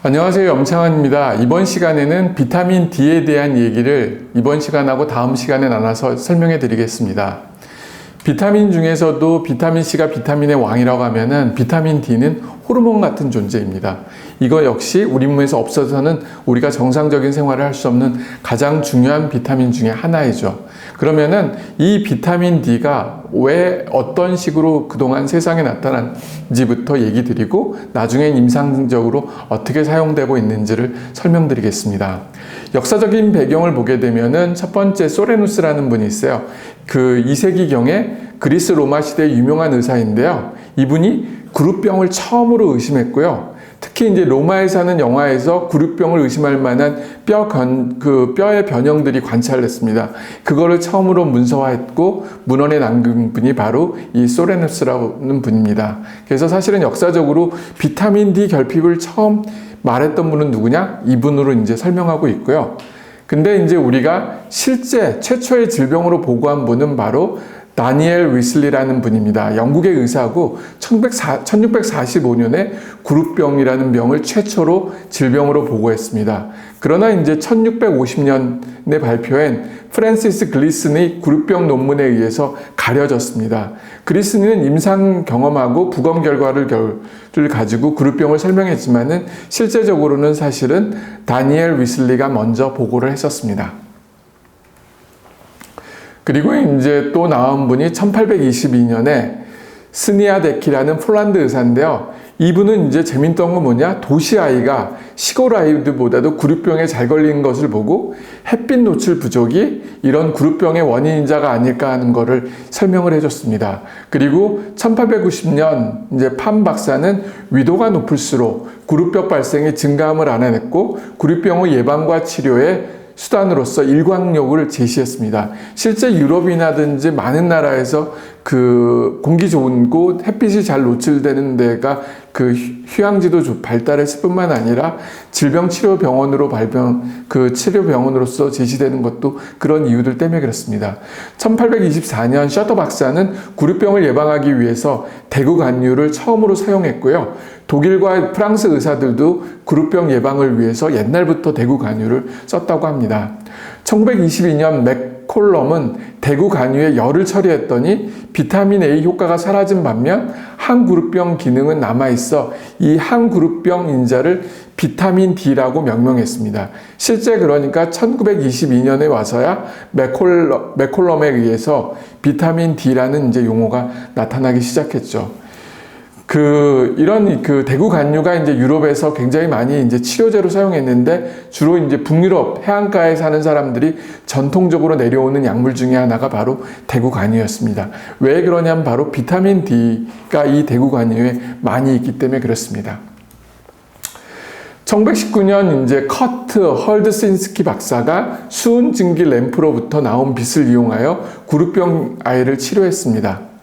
안녕하세요. 염창환입니다. 이번 시간에는 비타민 D에 대한 얘기를 이번 시간하고 다음 시간에 나눠서 설명해 드리겠습니다. 비타민 중에서도 비타민 C가 비타민의 왕이라고 하면은 비타민 D는 호르몬 같은 존재입니다. 이거 역시 우리 몸에서 없어서는 우리가 정상적인 생활을 할 수 없는 가장 중요한 비타민 중에 하나이죠. 그러면은 이 비타민 D가 왜 어떤 식으로 그동안 세상에 나타난지부터 얘기 드리고 나중엔 임상적으로 어떻게 사용되고 있는지를 설명드리겠습니다. 역사적인 배경을 보게 되면은 첫 번째 소레누스라는 분이 있어요. 그 2세기경에 그리스 로마 시대의 유명한 의사인데요. 이분이 구루병을 처음으로 의심했고요. 특히 이제 로마에 사는 영화에서 구루병을 의심할 만한 뼈의 변형들이 관찰됐습니다. 그거를 처음으로 문서화했고 문헌에 남긴 분이 바로 이 소레누스라는 분입니다. 그래서 사실은 역사적으로 비타민 D 결핍을 처음 말했던 분은 누구냐? 이분으로 이제 설명하고 있고요. 근데 이제 우리가 실제 최초의 질병으로 보고한 분은 바로 다니엘 위슬리라는 분입니다. 영국의 의사고 1645년에 구루병이라는 병을 최초로 질병으로 보고했습니다. 그러나 이제 1650년에 발표한 프랜시스 글리슨의 구루병 논문에 의해서 가려졌습니다. 글리슨은 임상 경험하고 부검 결과를 가지고 구루병을 설명했지만은 실제적으로는 사실은 다니엘 위슬리가 먼저 보고를 했었습니다. 그리고 이제 또 나온 분이 1822년에 스니아데키라는 폴란드 의사인데요. 이분은 이제 재밌던 건 뭐냐? 도시 아이가 시골 아이들보다도 구루병에 잘 걸리는 것을 보고 햇빛 노출 부족이 이런 구루병의 원인자가 아닐까 하는 거를 설명을 해줬습니다. 그리고 1890년 이제 팜 박사는 위도가 높을수록 구루병 발생이 증가함을 알아냈고 구루병의 예방과 치료에 수단으로서 일광욕을 제시했습니다. 실제 유럽이나든지 많은 나라에서 그 공기 좋은 곳, 햇빛이 잘 노출되는 데가 그 휴양지도 발달했을 뿐만 아니라 질병치료병원으로 치료병원으로서 제시되는 것도 그런 이유들 때문에 그렇습니다. 1824년 셔터 박사는 구루병을 예방하기 위해서 대구 간류를 처음으로 사용했고요. 독일과 프랑스 의사들도 구루병 예방을 위해서 옛날부터 대구 간유를 썼다고 합니다. 1922년 맥콜럼은 대구 간유에 열을 처리했더니 비타민 A 효과가 사라진 반면 항구루병 기능은 남아있어 이 항구루병 인자를 비타민 D라고 명명했습니다. 실제 그러니까 1922년에 와서야 맥콜럼에 의해서 비타민 D라는 이제 용어가 나타나기 시작했죠. 이런 대구 간유가 이제 유럽에서 굉장히 많이 이제 치료제로 사용했는데 주로 이제 북유럽 해안가에 사는 사람들이 전통적으로 내려오는 약물 중에 하나가 바로 대구 간유였습니다. 왜 그러냐면 바로 비타민 D가 이 대구 간유에 많이 있기 때문에 그렇습니다. 1919년 이제 커트 헐드신스키 박사가 수은 증기 램프로부터 나온 빛을 이용하여 구루병 아이를 치료했습니다.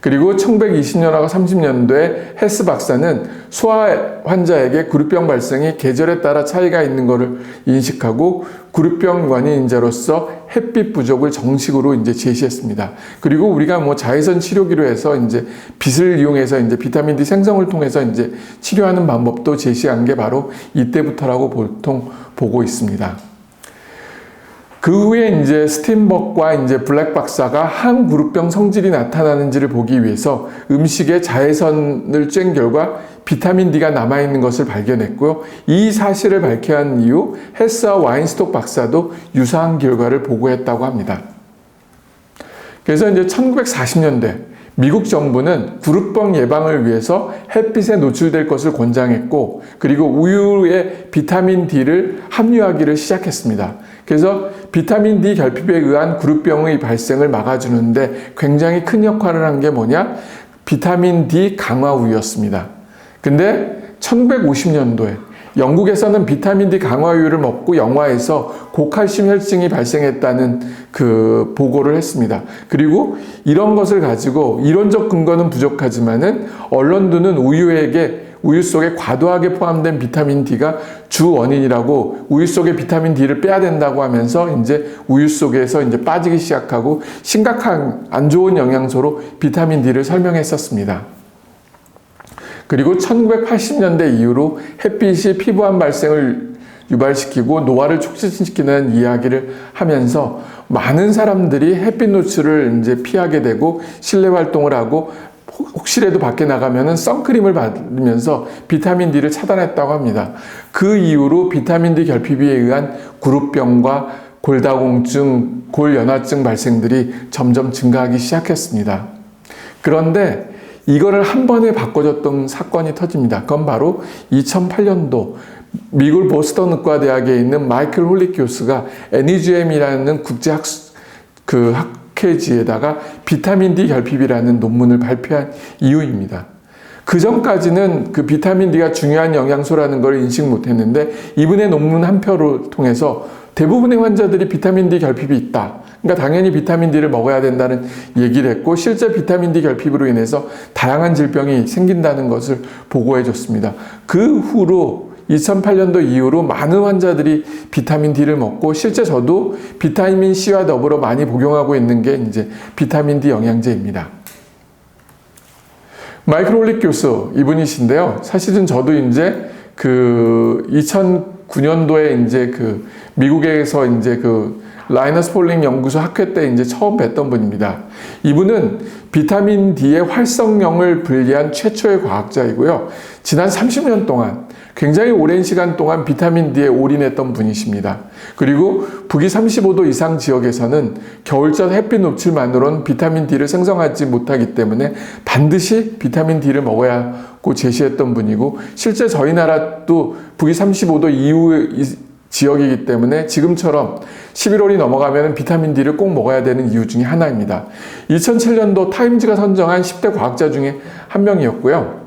그리고 1920년하고 30년도에 헤스 박사는 소아 환자에게 구루병 발생이 계절에 따라 차이가 있는 것을 인식하고 구루병 원인자로서 햇빛 부족을 정식으로 이제 제시했습니다. 그리고 우리가 뭐 자외선 치료기로 해서 이제 빛을 이용해서 이제 비타민 D 생성을 통해서 이제 치료하는 방법도 제시한 게 바로 이때부터라고 보통 보고 있습니다. 그 후에 이제 스틴벅과 이제 블랙 박사가 항구루병 성질이 나타나는지를 보기 위해서 음식에 자외선을 쬐은 결과 비타민 D가 남아있는 것을 발견했고요. 이 사실을 밝혀한 이후 헤스와 와인스톡 박사도 유사한 결과를 보고했다고 합니다. 그래서 이제 1940년대 미국 정부는 구루병 예방을 위해서 햇빛에 노출될 것을 권장했고 그리고 우유에 비타민 D를 함유하기를 시작했습니다. 그래서 비타민 D 결핍에 의한 구루병의 발생을 막아주는데 굉장히 큰 역할을 한 게 뭐냐? 비타민 D 강화 우유였습니다. 근데 1950년도에 영국에서는 비타민 D 강화우유를 먹고 영화에서 고칼슘 혈증이 발생했다는 그 보고를 했습니다. 그리고 이런 것을 가지고 이론적 근거는 부족하지만은 언론들은 우유 속에 과도하게 포함된 비타민 D가 주 원인이라고 우유 속에 비타민 D를 빼야 된다고 하면서 이제 우유 속에서 이제 빠지기 시작하고 심각한 안 좋은 영양소로 비타민 D를 설명했었습니다. 그리고 1980년대 이후로 햇빛이 피부암 발생을 유발시키고 노화를 촉진시키는 이야기를 하면서 많은 사람들이 햇빛 노출을 이제 피하게 되고 실내 활동을 하고 혹시라도 밖에 나가면은 선크림을 바르면서 비타민 D를 차단했다고 합니다. 그 이후로 비타민 D 결핍에 의한 구루병과 골다공증, 골연화증 발생들이 점점 증가하기 시작했습니다. 그런데 이거를 한 번에 바꿔줬던 사건이 터집니다. 그건 바로 2008년도 미국 보스턴 의과대학에 있는 마이클 홀릭 교수가 NEJM이라는 국제 학회지에다가 비타민 D 결핍이라는 논문을 발표한 이유입니다. 그 전까지는 그 비타민 D가 중요한 영양소라는 걸 인식 못했는데 이분의 논문 한 표를 통해서 대부분의 환자들이 비타민 D 결핍이 있다. 그러니까 당연히 비타민 D를 먹어야 된다는 얘기를 했고 실제 비타민 D 결핍으로 인해서 다양한 질병이 생긴다는 것을 보고해 줬습니다. 그 후로 2008년도 이후로 많은 환자들이 비타민 D를 먹고 실제 저도 비타민 C와 더불어 많이 복용하고 있는 게 이제 비타민 D 영양제입니다. 마이클 홀릭 교수 이분이신데요. 사실은 저도 이제 그 2009년도에 이제 그 미국에서 이제 그 라이너스 폴링 연구소 학회 때 이제 처음 뵀던 분입니다. 이분은 비타민 D의 활성령을 분리한 최초의 과학자이고요. 지난 30년 동안 굉장히 오랜 시간 동안 비타민 D에 올인했던 분이십니다. 그리고 북위 35도 이상 지역에서는 겨울철 햇빛 노출만으로는 비타민 D를 생성하지 못하기 때문에 반드시 비타민 D를 먹어야 하고 제시했던 분이고 실제 저희 나라도 북위 35도 이후 지역이기 때문에 지금처럼 11월이 넘어가면 비타민 D를 꼭 먹어야 되는 이유 중에 하나입니다. 2007년도 타임즈가 선정한 10대 과학자 중에 한 명이었고요.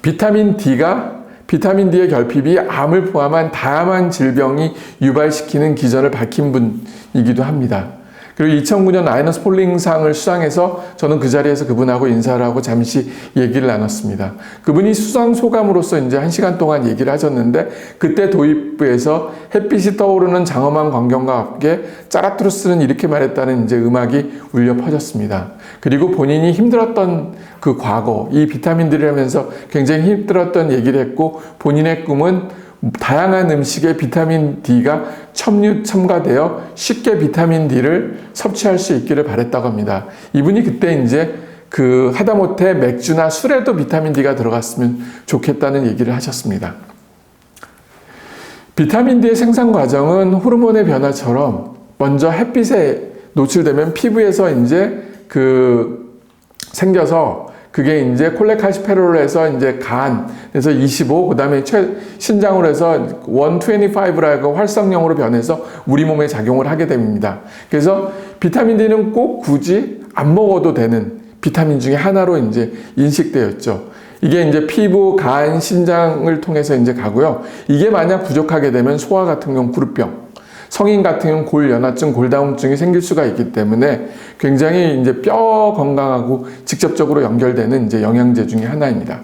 비타민 D의 결핍이 암을 포함한 다양한 질병이 유발시키는 기전을 밝힌 분이기도 합니다. 그리고 2009년 라이너스 폴링상을 수상해서 저는 그 자리에서 그분하고 인사를 하고 잠시 얘기를 나눴습니다. 그분이 수상 소감으로서 이제 1시간 동안 얘기를 하셨는데 그때 도입부에서 햇빛이 떠오르는 장엄한 광경과 함께 짜라투르스는 이렇게 말했다는 이제 음악이 울려 퍼졌습니다. 그리고 본인이 힘들었던 그 과거, 이 비타민들을 하면서 굉장히 힘들었던 얘기를 했고 본인의 꿈은 다양한 음식에 비타민 D가 첨가되어 쉽게 비타민 D를 섭취할 수 있기를 바랬다고 합니다. 이분이 그때 이제 그 하다못해 맥주나 술에도 비타민 D가 들어갔으면 좋겠다는 얘기를 하셨습니다. 비타민 D의 생산 과정은 호르몬의 변화처럼 먼저 햇빛에 노출되면 피부에서 이제 생겨서 그게 이제 콜레카시페롤로 해서 이제 간에서 25, 그 다음에 신장으로 해서 125라고 활성령으로 변해서 우리 몸에 작용을 하게 됩니다. 그래서 비타민 D는 꼭 굳이 안 먹어도 되는 비타민 중에 하나로 이제 인식되었죠. 이게 이제 피부, 간, 신장을 통해서 이제 가고요. 이게 만약 부족하게 되면 소아 같은 경우 구루병, 성인 같은 경우는 골연화증, 골다공증이 생길 수가 있기 때문에 굉장히 이제 뼈 건강하고 직접적으로 연결되는 이제 영양제 중에 하나입니다.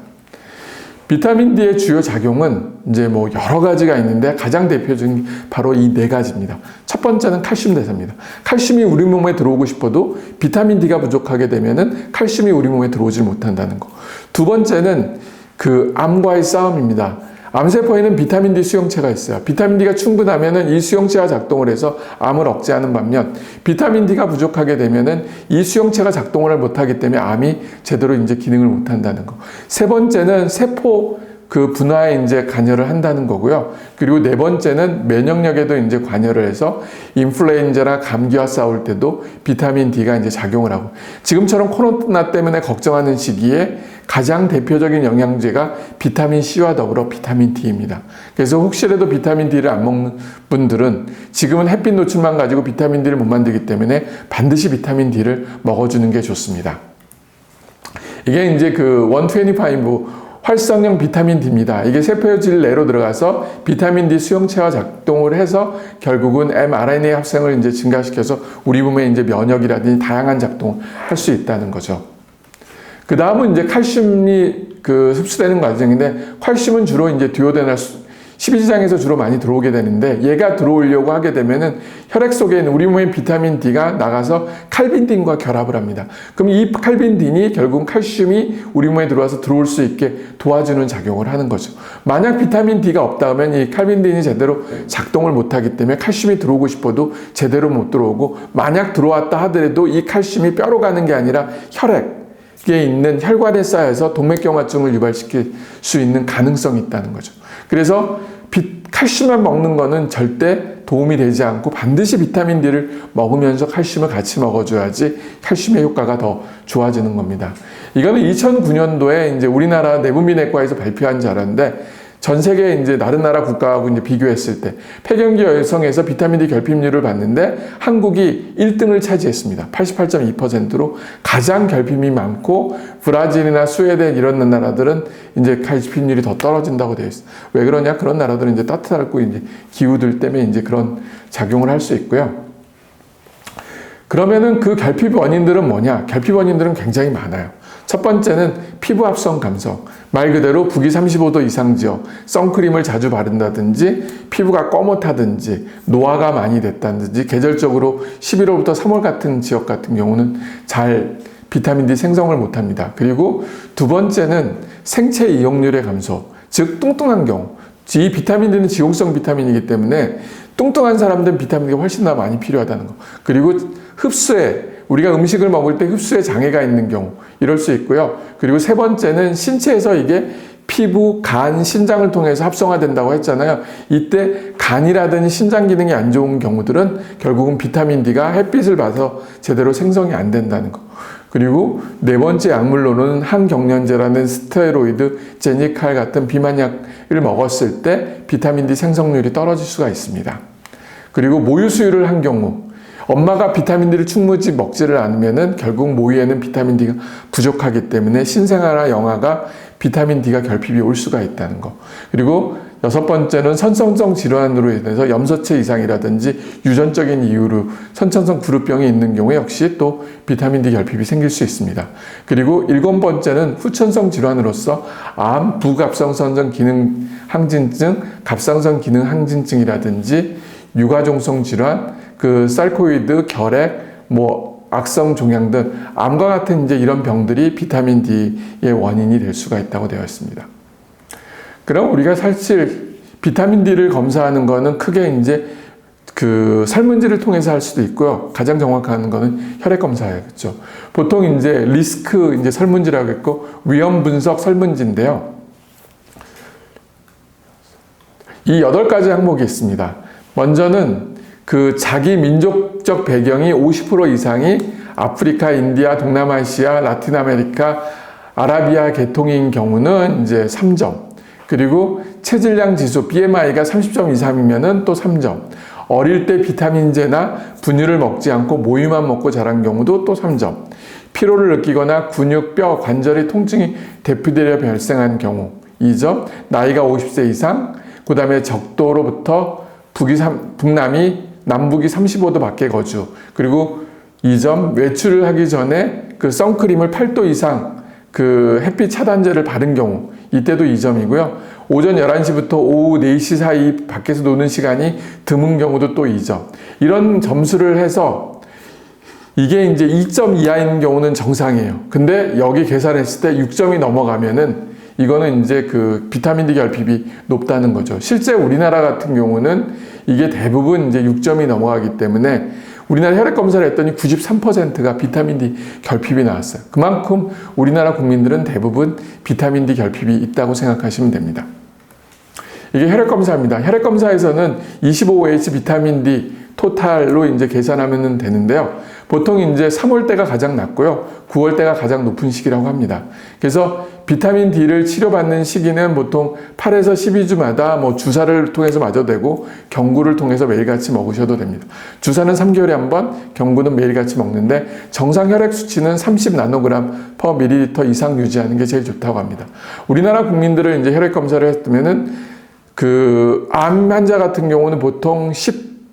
비타민 D의 주요 작용은 이제 뭐 여러 가지가 있는데 가장 대표적인 바로 이 네 가지입니다. 첫 번째는 칼슘 대사입니다. 칼슘이 우리 몸에 들어오고 싶어도 비타민 D가 부족하게 되면은 칼슘이 우리 몸에 들어오질 못한다는 거. 두 번째는 그 암과의 싸움입니다. 암세포에는 비타민 D 수용체가 있어요. 비타민 D가 충분하면은 이 수용체가 작동을 해서 암을 억제하는 반면 비타민 D가 부족하게 되면은 이 수용체가 작동을 못하기 때문에 암이 제대로 이제 기능을 못한다는 거. 세 번째는 세포 그 분화에 이제 관여를 한다는 거고요. 그리고 네 번째는 면역력에도 이제 관여를 해서 인플루엔자나 감기와 싸울 때도 비타민 D가 이제 작용을 하고 지금처럼 코로나 때문에 걱정하는 시기에 가장 대표적인 영양제가 비타민 C와 더불어 비타민 D입니다. 그래서 혹시라도 비타민 D를 안 먹는 분들은 지금은 햇빛 노출만 가지고 비타민 D를 못 만들기 때문에 반드시 비타민 D를 먹어주는 게 좋습니다. 이게 이제 그 125 활성형 비타민 D입니다. 이게 세포질 내로 들어가서 비타민 D 수용체와 작동을 해서 결국은 mRNA 합성을 이제 증가시켜서 우리 몸의 이제 면역이라든지 다양한 작동을 할 수 있다는 거죠. 그 다음은 이제 칼슘이 그 흡수되는 과정인데 칼슘은 주로 이제 듀오데날 십이지장에서 주로 많이 들어오게 되는데, 얘가 들어오려고 하게 되면은 혈액 속에 있는 우리 몸의 비타민 D가 나가서 칼빈딘과 결합을 합니다. 그럼 이 칼빈딘이 결국 칼슘이 우리 몸에 들어올 수 있게 도와주는 작용을 하는 거죠. 만약 비타민 D가 없다 하면 이 칼빈딘이 제대로 작동을 못하기 때문에 칼슘이 들어오고 싶어도 제대로 못 들어오고, 만약 들어왔다 하더라도 이 칼슘이 뼈로 가는 게 아니라 혈액에 있는 혈관에 쌓여서 동맥경화증을 유발시킬 수 있는 가능성이 있다는 거죠. 그래서 칼슘만 먹는 거는 절대 도움이 되지 않고 반드시 비타민 D를 먹으면서 칼슘을 같이 먹어줘야지 칼슘의 효과가 더 좋아지는 겁니다. 이거는 2009년도에 이제 우리나라 내분비내과에서 발표한 자료인데, 전 세계 이제 다른 나라 국가하고 이제 비교했을 때 폐경기 여성에서 비타민 D 결핍률을 봤는데 한국이 1등을 차지했습니다. 88.2%로 가장 결핍이 많고, 브라질이나 스웨덴 이런 나라들은 이제 결핍률이 더 떨어진다고 되어 있어요. 왜 그러냐? 그런 나라들은 이제 따뜻하고 이제 기후들 때문에 이제 그런 작용을 할 수 있고요. 그러면은 그 결핍 원인들은 뭐냐? 결핍 원인들은 굉장히 많아요. 첫 번째는 피부 합성 감성. 말 그대로 북위 35도 이상 지역, 선크림을 자주 바른다든지, 피부가 꺼뭇하든지, 노화가 많이 됐다든지, 계절적으로 11월부터 3월 같은 지역 같은 경우는 잘 비타민 D 생성을 못합니다. 그리고 두 번째는 생체 이용률의 감소, 즉 뚱뚱한 경우. 이 비타민 D는 지용성 비타민이기 때문에 뚱뚱한 사람들은 비타민 D가 훨씬 더 많이 필요하다는 거. 그리고 흡수에, 우리가 음식을 먹을 때 흡수에 장애가 있는 경우 이럴 수 있고요. 그리고 세 번째는 신체에서 이게 피부, 간, 신장을 통해서 합성화된다고 했잖아요. 이때 간이라든지 신장 기능이 안 좋은 경우들은 결국은 비타민 D가 햇빛을 봐서 제대로 생성이 안 된다는 거. 그리고 네 번째 약물로는 항경련제라는 스테로이드, 제니칼 같은 비만약을 먹었을 때 비타민 D 생성률이 떨어질 수가 있습니다. 그리고 모유 수유를 한 경우, 엄마가 비타민 D를 충분히 먹지를 않으면은 결국 모유에는 비타민 D가 부족하기 때문에 신생아나 영아가 비타민 D가 결핍이 올 수가 있다는 거. 그리고 여섯 번째는 선천성 질환으로 인해서 염소체 이상이라든지 유전적인 이유로 선천성 구루병이 있는 경우에 역시 또 비타민 D 결핍이 생길 수 있습니다. 그리고 일곱 번째는 후천성 질환으로서 암, 부갑상선성 기능 항진증, 갑상선 기능 항진증이라든지 유가종성 질환, 그 sarcoid, 결핵, 악성 종양 등 암과 같은 이제 이런 병들이 비타민 D의 원인이 될 수가 있다고 되어 있습니다. 그럼 우리가 사실 비타민 D를 검사하는 거는 크게 이제 그 설문지를 통해서 할 수도 있고요. 가장 정확한 거는 혈액 검사야겠죠. 보통 이제 리스크 이제 설문지라고 했고, 위험 분석 설문지인데요. 이 8가지 항목이 있습니다. 먼저는 그 자기 민족적 배경이 50% 이상이 아프리카, 인디아, 동남아시아, 라틴 아메리카, 아라비아 계통인 경우는 이제 3점. 그리고 체질량 지수 BMI가 30점 이상이면은 또 3점. 어릴 때 비타민제나 분유를 먹지 않고 모유만 먹고 자란 경우도 또 3점. 피로를 느끼거나 근육, 뼈, 관절의 통증이 대표되려 발생한 경우 2점. 나이가 50세 이상. 그 다음에 적도로부터 북남이 남북이 35도 밖에 거주. 그리고 2점, 외출을 하기 전에 그 선크림을 8도 이상 그 햇빛 차단제를 바른 경우, 이때도 2점이고요. 오전 11시부터 오후 4시 사이 밖에서 노는 시간이 드문 경우도 또 2점. 이런 점수를 해서 이게 이제 2점 이하인 경우는 정상이에요. 근데 여기 계산했을 때 6점이 넘어가면은 이거는 이제 그 비타민 D 결핍이 높다는 거죠. 실제 우리나라 같은 경우는 이게 대부분 이제 6점이 넘어가기 때문에 우리나라 혈액 검사를 했더니 93%가 비타민 D 결핍이 나왔어요. 그만큼 우리나라 국민들은 대부분 비타민 D 결핍이 있다고 생각하시면 됩니다. 이게 혈액 검사입니다. 혈액 검사에서는 25H 비타민 D 토탈로 이제 계산하면 되는데요. 보통 이제 3월 때가 가장 낮고요. 9월 때가 가장 높은 시기라고 합니다. 그래서 비타민 D를 치료받는 시기는 보통 8에서 12주마다 주사를 통해서 맞아도 되고 경구를 통해서 매일같이 먹으셔도 됩니다. 주사는 3개월에 한 번, 경구는 매일같이 먹는데 정상 혈액 수치는 30 나노그램 per 밀리리터 이상 유지하는 게 제일 좋다고 합니다. 우리나라 국민들을 이제 혈액 검사를 했으면은 그 암 환자 같은 경우는 보통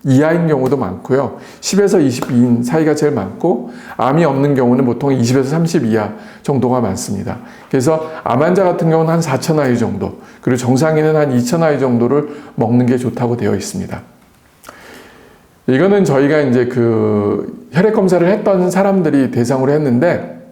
이하인 경우도 많고요. 10에서 22인 사이가 제일 많고, 암이 없는 경우는 보통 20에서 30 이하 정도가 많습니다. 그래서 암 환자 같은 경우는 한 4,000IU 정도, 그리고 정상인은 한 2,000IU 정도를 먹는 게 좋다고 되어 있습니다. 이거는 저희가 이제 그 혈액 검사를 했던 사람들이 대상으로 했는데,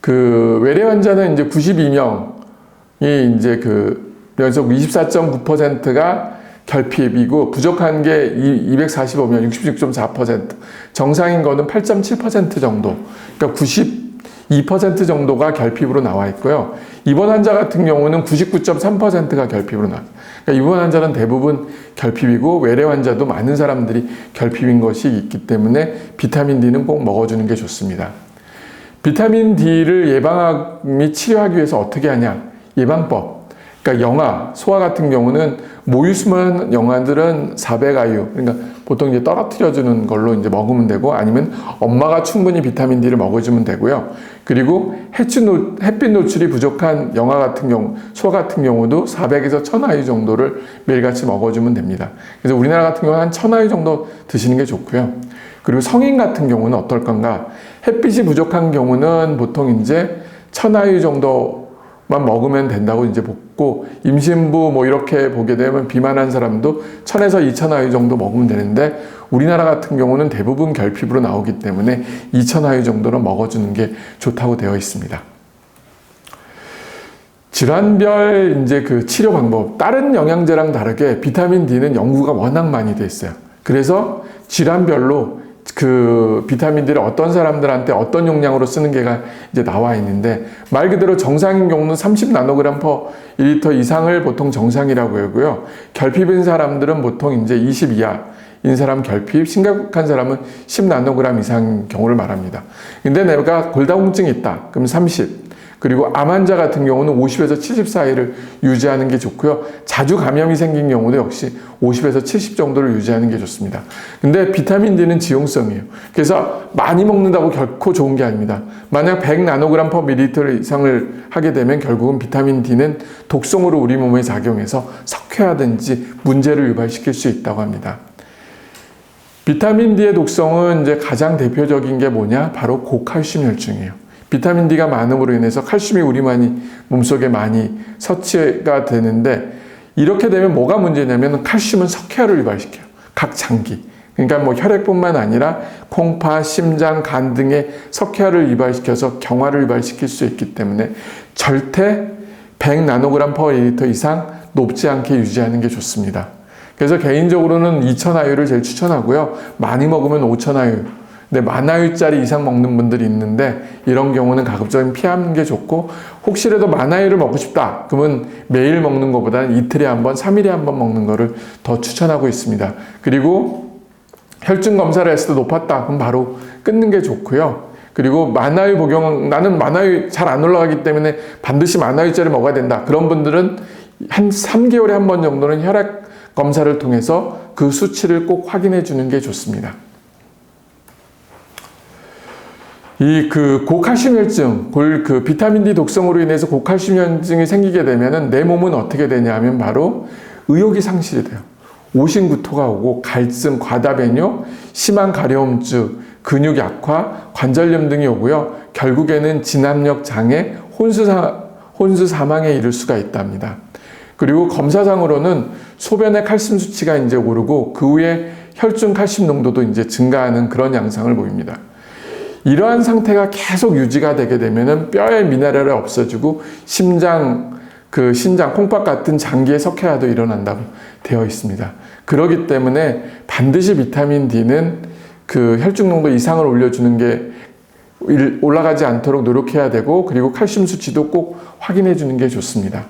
그 외래 환자는 이제 92명이 이제 그 연속 24.9%가 결핍이고, 부족한 게 245명, 66.4%, 정상인 거는 8.7% 정도, 그러니까 92% 정도가 결핍으로 나와 있고요. 입원 환자 같은 경우는 99.3%가 결핍으로 나와요. 그러니까 입원 환자는 대부분 결핍이고, 외래 환자도 많은 사람들이 결핍인 것이 있기 때문에 비타민 D는 꼭 먹어주는 게 좋습니다. 비타민 D를 예방 및 치료하기 위해서 어떻게 하냐? 예방법. 그러니까 영아, 소아 같은 경우는 모유수만 영아들은 400IU, 그러니까 보통 이제 떨어뜨려주는 걸로 이제 먹으면 되고, 아니면 엄마가 충분히 비타민 D를 먹어주면 되고요. 그리고 햇빛 노출이 부족한 영아 같은 경우, 소아 같은 경우도 400에서 1000IU 정도를 매일같이 먹어주면 됩니다. 그래서 우리나라 같은 경우는 한 1000IU 정도 드시는 게 좋고요. 그리고 성인 같은 경우는 어떨 건가? 햇빛이 부족한 경우는 보통 이제 1000IU 정도만 먹으면 된다고 이제 보고, 임신부 뭐 이렇게 보게 되면 비만한 사람도 1000에서 2000IU 정도 먹으면 되는데, 우리나라 같은 경우는 대부분 결핍으로 나오기 때문에 2000IU 정도는 먹어주는 게 좋다고 되어 있습니다. 질환별 이제 그 치료 방법, 다른 영양제랑 다르게 비타민 D는 연구가 워낙 많이 돼 있어요. 그래서 질환별로 그 비타민 D를 어떤 사람들한테 어떤 용량으로 쓰는 게가 이제 나와 있는데, 말 그대로 정상인 경우는 30 나노그램 퍼 1리터 이상을 보통 정상이라고 하고요. 결핍인 사람들은 보통 이제 20 이하인 사람 결핍, 심각한 사람은 10 나노그램 이상 경우를 말합니다. 근데 내가 골다공증이 있다. 그럼 30. 그리고 암 환자 같은 경우는 50에서 70 사이를 유지하는 게 좋고요. 자주 감염이 생긴 경우도 역시 50에서 70 정도를 유지하는 게 좋습니다. 근데 비타민 D는 지용성이에요. 그래서 많이 먹는다고 결코 좋은 게 아닙니다. 만약 100 나노그램 퍼 밀리리터 이상을 하게 되면 결국은 비타민 D는 독성으로 우리 몸에 작용해서 석회화든지 문제를 유발시킬 수 있다고 합니다. 비타민 D의 독성은 이제 가장 대표적인 게 뭐냐? 바로 고칼슘 혈증이에요. 비타민 D가 많음으로 인해서 칼슘이 우리 몸속에 많이 섭취가 되는데, 이렇게 되면 뭐가 문제냐면 칼슘은 석회화를 유발시켜요. 각 장기. 그러니까 뭐 혈액뿐만 아니라 콩파, 심장, 간 등의 석회화를 유발시켜서 경화를 유발시킬 수 있기 때문에 절대 100 나노그램 퍼 1리터 이상 높지 않게 유지하는 게 좋습니다. 그래서 개인적으로는 2000IU를 제일 추천하고요. 많이 먹으면 5000IU. 근데 만 IU짜리 이상 먹는 분들이 있는데, 이런 경우는 가급적이면 피하는 게 좋고, 혹시라도 만 IU를 먹고 싶다 그러면 매일 먹는 것보다는 이틀에 한 번, 3일에 한 번 먹는 거를 더 추천하고 있습니다. 그리고 혈중 검사를 했을 때 높았다 그럼 바로 끊는 게 좋고요. 그리고 만 IU 나는 만 IU 잘 안 올라가기 때문에 반드시 만 IU짜리 먹어야 된다, 그런 분들은 한 3개월에 한 번 정도는 혈액 검사를 통해서 그 수치를 꼭 확인해 주는 게 좋습니다. 이 그 고칼슘 혈증, 그 비타민 D 독성으로 인해서 고칼슘 혈증이 생기게 되면은 내 몸은 어떻게 되냐면 바로 의욕이 상실이 돼요. 오신구토가 오고, 갈증, 과다배뇨, 심한 가려움증, 근육 약화, 관절염 등이 오고요. 결국에는 진압력 장애, 혼수 사망에 이를 수가 있답니다. 그리고 검사상으로는 소변의 칼슘 수치가 이제 오르고, 그 후에 혈중 칼슘 농도도 이제 증가하는 그런 양상을 보입니다. 이러한 상태가 계속 유지가 되게 되면은 뼈의 미네랄을 없애주고 신장, 콩팥 같은 장기의 석회화도 일어난다고 되어 있습니다. 그렇기 때문에 반드시 비타민 D는 그 혈중 농도 이상을 올려주는 게 올라가지 않도록 노력해야 되고, 그리고 칼슘 수치도 꼭 확인해 주는 게 좋습니다.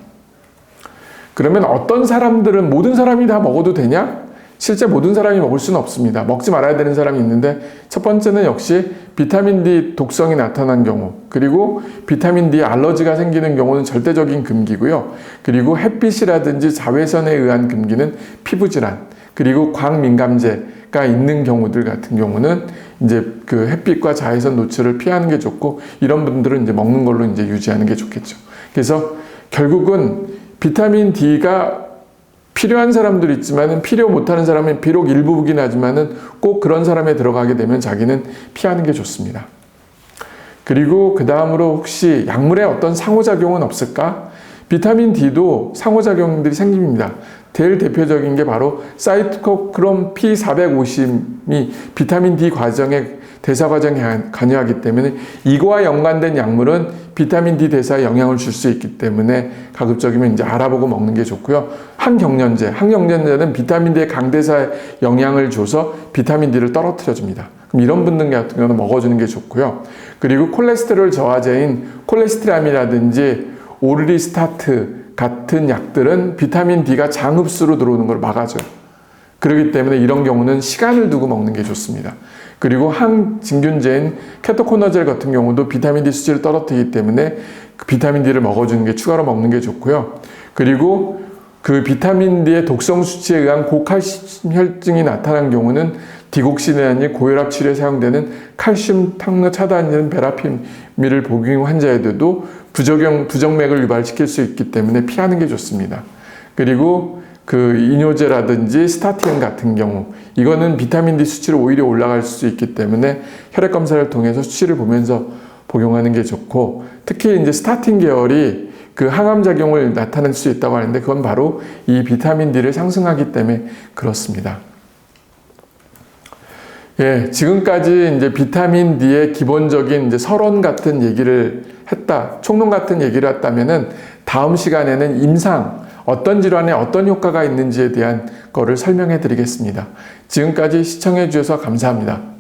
그러면 어떤 사람들은 모든 사람이 다 먹어도 되냐? 실제 모든 사람이 먹을 수는 없습니다. 먹지 말아야 되는 사람이 있는데, 첫 번째는 역시 비타민 D 독성이 나타난 경우, 그리고 비타민 D 알러지가 생기는 경우는 절대적인 금기고요. 그리고 햇빛이라든지 자외선에 의한 금기는 피부질환, 그리고 광민감제가 있는 경우들 같은 경우는 이제 그 햇빛과 자외선 노출을 피하는 게 좋고, 이런 분들은 이제 먹는 걸로 이제 유지하는 게 좋겠죠. 그래서 결국은 비타민 D가 필요한 사람도 있지만 필요 못하는 사람은 비록 일부긴 하지만은 꼭 그런 사람에 들어가게 되면 자기는 피하는 게 좋습니다. 그리고 그 다음으로 혹시 약물에 어떤 상호작용은 없을까? 비타민 D도 상호작용들이 생깁니다. 제일 대표적인 게 바로 사이토크롬 P450이 비타민 D 과정에 대사 과정에 관여하기 때문에 이거와 연관된 약물은 비타민 D 대사에 영향을 줄 수 있기 때문에 가급적이면 이제 알아보고 먹는 게 좋고요. 항경련제는 비타민 D의 강대사에 영향을 줘서 비타민 D를 떨어뜨려 줍니다. 그럼 이런 분들 같은 경우는 먹어주는 게 좋고요. 그리고 콜레스테롤 저하제인 콜레스테람이라든지 오르리스타트 같은 약들은 비타민 D가 장 흡수로 들어오는 걸 막아줘요. 그렇기 때문에 이런 경우는 시간을 두고 먹는 게 좋습니다. 그리고 항진균제인 케토코너젤 같은 경우도 비타민 D 수치를 떨어뜨리기 때문에 그 비타민 D를 먹어주는 게 추가로 먹는 게 좋고요. 그리고 그 비타민 D의 독성 수치에 의한 고칼슘 혈증이 나타난 경우는 디곡시드라는 고혈압 치료에 사용되는 칼슘 탕로 차단제인 베라피밀을 복용 환자에도 부정맥을 유발시킬 수 있기 때문에 피하는 게 좋습니다. 그리고 그 이뇨제라든지 스타틴 같은 경우 이거는 비타민 D 수치를 오히려 올라갈 수 있기 때문에 혈액 검사를 통해서 수치를 보면서 복용하는 게 좋고 특히 이제 스타틴 계열이 그 항암 작용을 나타낼 수 있다고 하는데 그건 바로 이 비타민 D를 상승하기 때문에 그렇습니다. 예, 지금까지 이제 비타민 D의 기본적인 이제 서론 같은 얘기를 했다, 총론 같은 얘기를 했다면은 다음 시간에는 임상, 어떤 질환에 어떤 효과가 있는지에 대한 거를 설명해 드리겠습니다. 지금까지 시청해 주셔서 감사합니다.